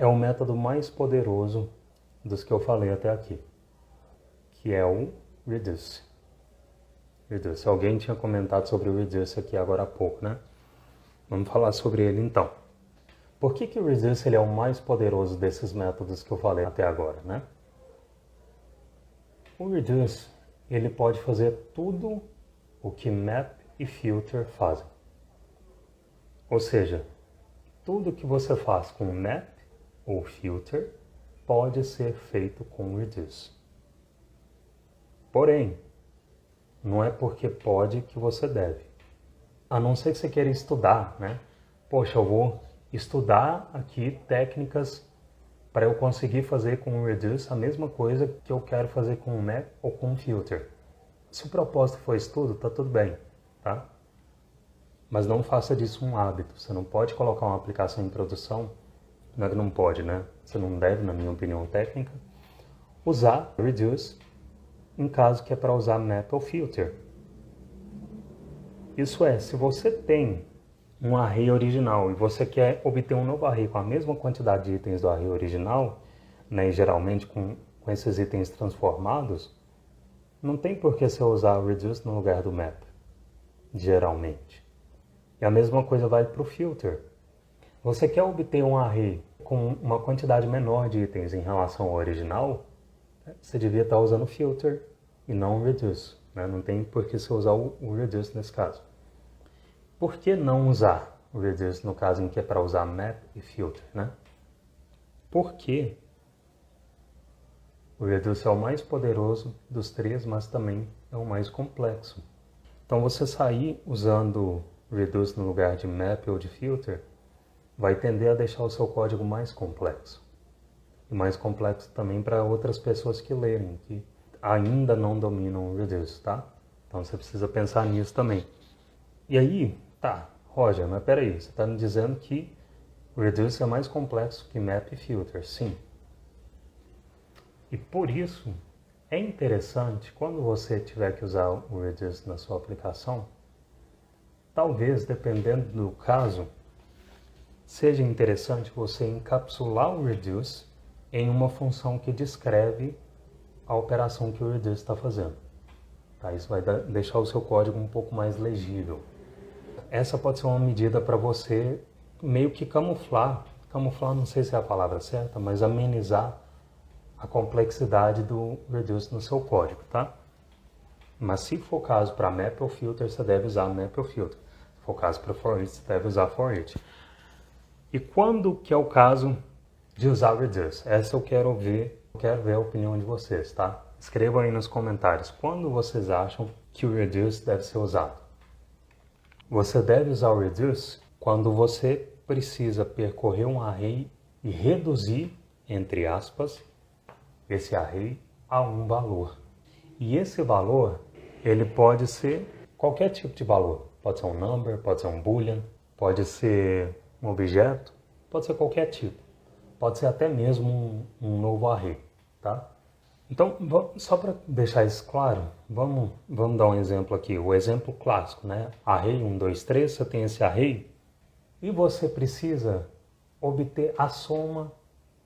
é o método mais poderoso dos que eu falei até aqui, que é o reduce. Reduce. Alguém tinha comentado sobre o reduce aqui agora há pouco, né? Vamos falar sobre ele então. Por que o reduce ele é o mais poderoso desses métodos que eu falei até agora, né? O reduce ele pode fazer tudo o que map e filter fazem. Ou seja, tudo que você faz com map ou filter pode ser feito com reduce. Porém, não é porque pode que você deve. A não ser que você queira estudar, né? Poxa, eu vou estudar aqui técnicas para eu conseguir fazer com o reduce a mesma coisa que eu quero fazer com o map ou com o filter. Se o propósito for estudo, tá tudo bem, tá? Mas não faça disso um hábito. Você não pode colocar uma aplicação em produção, não é que não pode, né? Você não deve, na minha opinião técnica, usar reduce em caso que é para usar map ou filter. Isso é, se você tem um array original e você quer obter um novo array com a mesma quantidade de itens do array original, né, e geralmente com esses itens transformados, não tem por que você usar o reduce no lugar do map, geralmente. E a mesma coisa vale para o filter. Você quer obter um array com uma quantidade menor de itens em relação ao original, você devia estar usando filter e não o reduce, né? Não tem por que você usar o reduce nesse caso. Por que não usar o reduce no caso em que é para usar map e filter, né? Porque o reduce é o mais poderoso dos três, mas também é o mais complexo. Então você sair usando reduce no lugar de map ou de filter vai tender a deixar o seu código mais complexo. E mais complexo também para outras pessoas que lerem, que ainda não dominam o reduce, tá? Então você precisa pensar nisso também. E aí, tá, Roger, mas peraí, você está me dizendo que o reduce é mais complexo que map e filter, sim. E por isso, é interessante, quando você tiver que usar o reduce na sua aplicação, talvez, dependendo do caso, seja interessante você encapsular o reduce em uma função que descreve a operação que o reduce está fazendo. Tá? Isso vai deixar o seu código um pouco mais legível. Essa pode ser uma medida para você meio que camuflar não sei se é a palavra certa, mas amenizar a complexidade do reduce no seu código, tá? Mas se for caso para map ou filter, você deve usar map ou filter. Se for caso para for each, você deve usar for each. E quando que é o caso de usar o reduce? Essa eu quero ver a opinião de vocês, tá? Escrevam aí nos comentários quando vocês acham que o reduce deve ser usado. Você deve usar o reduce quando você precisa percorrer um array e reduzir, entre aspas, esse array a um valor. E esse valor, ele pode ser qualquer tipo de valor. Pode ser um number, pode ser um boolean, pode ser um objeto, pode ser qualquer tipo. Pode ser até mesmo um novo array, tá? Então, só para deixar isso claro, vamos dar um exemplo aqui. O exemplo clássico, né? Array 1, 2, 3, você tem esse array e você precisa obter a soma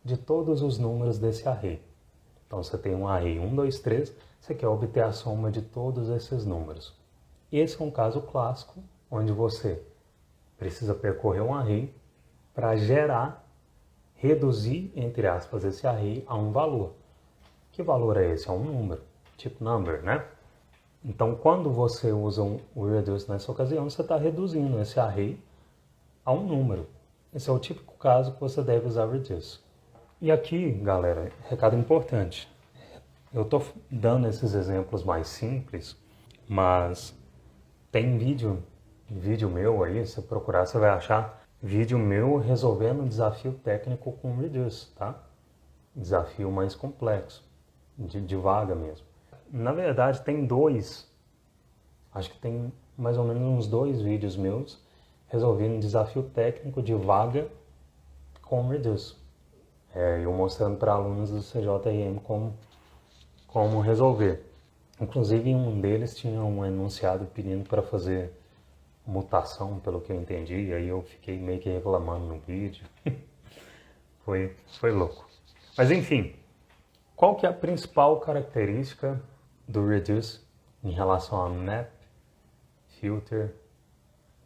de todos os números desse array. Então, você tem um array 1, 2, 3, você quer obter a soma de todos esses números. Esse é um caso clássico, onde você precisa percorrer um array para reduzir, entre aspas, esse array a um valor. Que valor é esse? É um número, tipo number, né? Então, quando você usa o reduce nessa ocasião, você está reduzindo esse array a um número. Esse é o típico caso que você deve usar reduce. E aqui, galera, recado importante. Eu estou dando esses exemplos mais simples, mas tem vídeo meu aí, se procurar você vai achar vídeo meu resolvendo um desafio técnico com reduce, tá? Desafio mais complexo, de vaga mesmo. Na verdade tem acho que tem mais ou menos uns 2 vídeos meus resolvendo um desafio técnico de vaga com reduce. Eu mostrando para alunos do CJRM como resolver. Inclusive, em um deles tinha um enunciado pedindo para fazer mutação, pelo que eu entendi, e aí eu fiquei meio que reclamando no vídeo. Foi louco. Mas enfim, qual que é a principal característica do reduce em relação a map, filter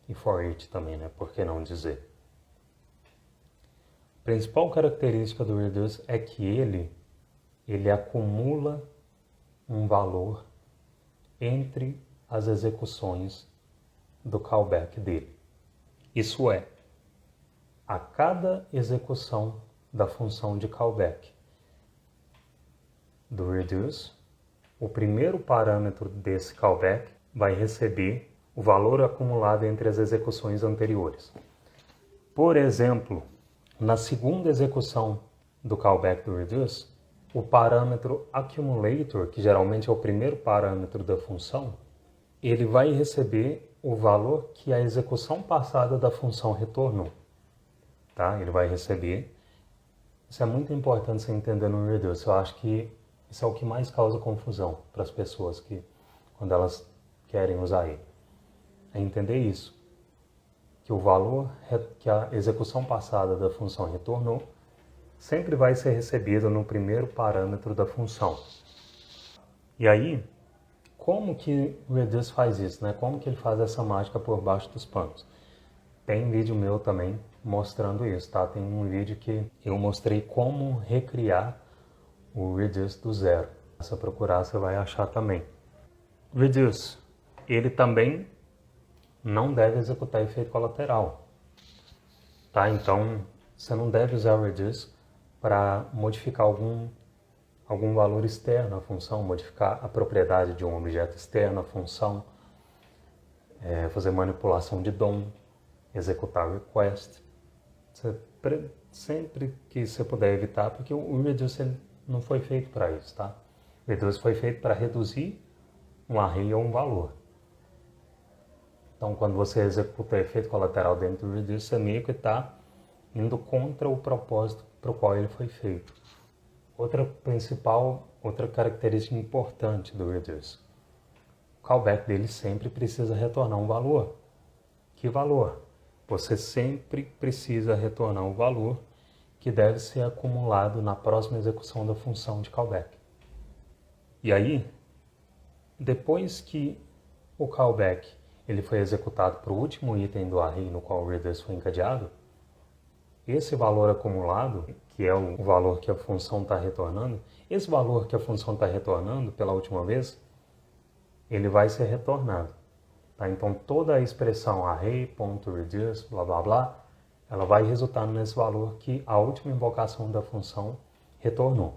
e for each também, né? Por que não dizer? A principal característica do reduce é que ele acumula um valor entre as execuções do callback dele. Isso é, a cada execução da função de callback do reduce, o primeiro parâmetro desse callback vai receber o valor acumulado entre as execuções anteriores. Por exemplo, na segunda execução do callback do reduce, o parâmetro accumulator, que geralmente é o primeiro parâmetro da função, ele vai receber o valor que a execução passada da função retornou. Tá? Ele vai receber. Isso é muito importante você entender no reduce. Eu acho que isso é o que mais causa confusão para as pessoas quando elas querem usar ele. É entender isso. Que o valor que a execução passada da função retornou sempre vai ser recebido no primeiro parâmetro da função. E aí, como que o reduce faz isso, né? Como que ele faz essa mágica por baixo dos panos? Tem vídeo meu também mostrando isso, tá? Tem um vídeo que eu mostrei como recriar o reduce do zero. Se você procurar, você vai achar também. Reduce, ele também não deve executar efeito colateral, tá? Então, você não deve usar o reduce para modificar algum valor externo à função, modificar a propriedade de um objeto externo à função, fazer manipulação de DOM, executar request. Sempre que você puder evitar, porque o reduce ele não foi feito para isso, tá? O reduce foi feito para reduzir um array a um valor. Então, quando você executa efeito colateral dentro do reduce, você meio que está indo contra o propósito para o qual ele foi feito. Outra característica importante do reduce. O callback dele sempre precisa retornar um valor. Que valor? Você sempre precisa retornar um valor que deve ser acumulado na próxima execução da função de callback. E aí, depois que o callback ele foi executado para o último item do array no qual o reduce foi encadeado, esse valor acumulado, que é o valor que a função está retornando, esse valor que a função está retornando pela última vez, ele vai ser retornado. Tá? Então, toda a expressão array.reduce, blá blá blá, ela vai resultar nesse valor que a última invocação da função retornou.